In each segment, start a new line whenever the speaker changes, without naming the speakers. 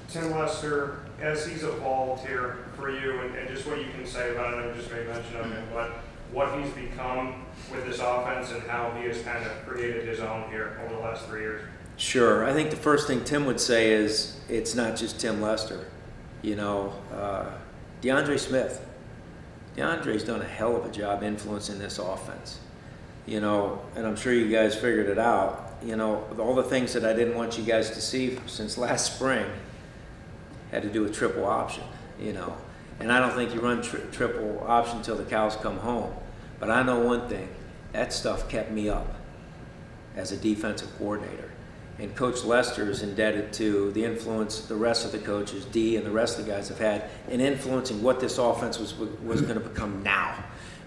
Tim Lester, as he's evolved here for you, and just what you can say about it, I just made mention of him, but what he's become with this offense and how he has kind of created his own here over the last 3 years.
Sure. I think the first thing Tim would say is it's not just Tim Lester. DeAndre Smith. DeAndre's done a hell of a job influencing this offense. And I'm sure you guys figured it out. All the things that I didn't want you guys to see since last spring had to do with triple option, And I don't think you run triple option until the cows come home. But I know one thing, that stuff kept me up as a defensive coordinator. And Coach Lester is indebted to the influence the rest of the coaches, D and the rest of the guys have had, in influencing what this offense was going to become now.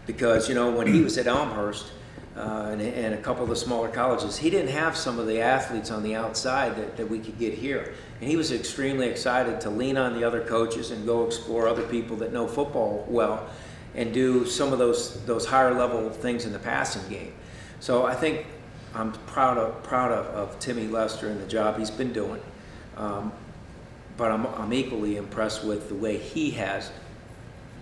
Because, when he was at Elmhurst and a couple of the smaller colleges, he didn't have some of the athletes on the outside that we could get here. And he was extremely excited to lean on the other coaches and go explore other people that know football well and do some of those higher level things in the passing game. So I think I'm proud of Timmy Lester and the job he's been doing, but I'm equally impressed with the way he has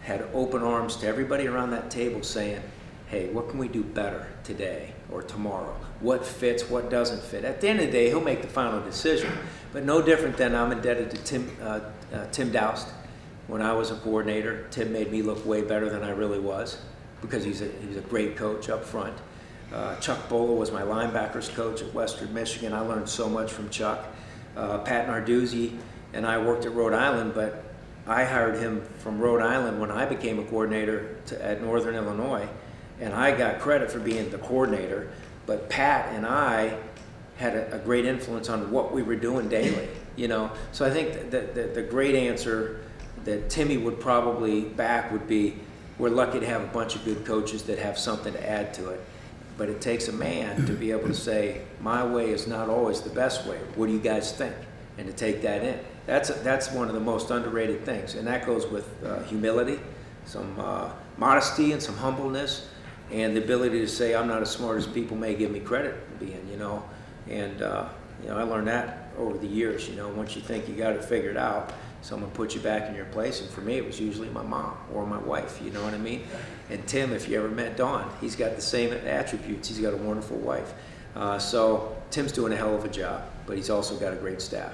had open arms to everybody around that table saying, hey, what can we do better today or tomorrow? What fits, what doesn't fit? At the end of the day, he'll make the final decision, but no different than I'm indebted to Tim Doust. When I was a coordinator, Tim made me look way better than I really was because he's a great coach up front. Chuck Bola was my linebackers coach at Western Michigan. I learned so much from Chuck. Pat Narduzzi and I worked at Rhode Island, but I hired him from Rhode Island when I became a coordinator at Northern Illinois, and I got credit for being the coordinator, but Pat and I had a great influence on what we were doing daily, So I think that the great answer that Timmy would probably back would be, we're lucky to have a bunch of good coaches that have something to add to it. But it takes a man to be able to say, my way is not always the best way. What do you guys think? And to take that in. That's one of the most underrated things. And that goes with humility, some modesty and some humbleness, and the ability to say, I'm not as smart as people may give me credit for being, And, I learned that over the years, once you think you got it figured out, someone puts you back in your place, and for me it was usually my mom or my wife, you know what I mean? And Tim, if you ever met Dawn, he's got the same attributes. He's got a wonderful wife. So Tim's doing a hell of a job, but he's also got a great staff.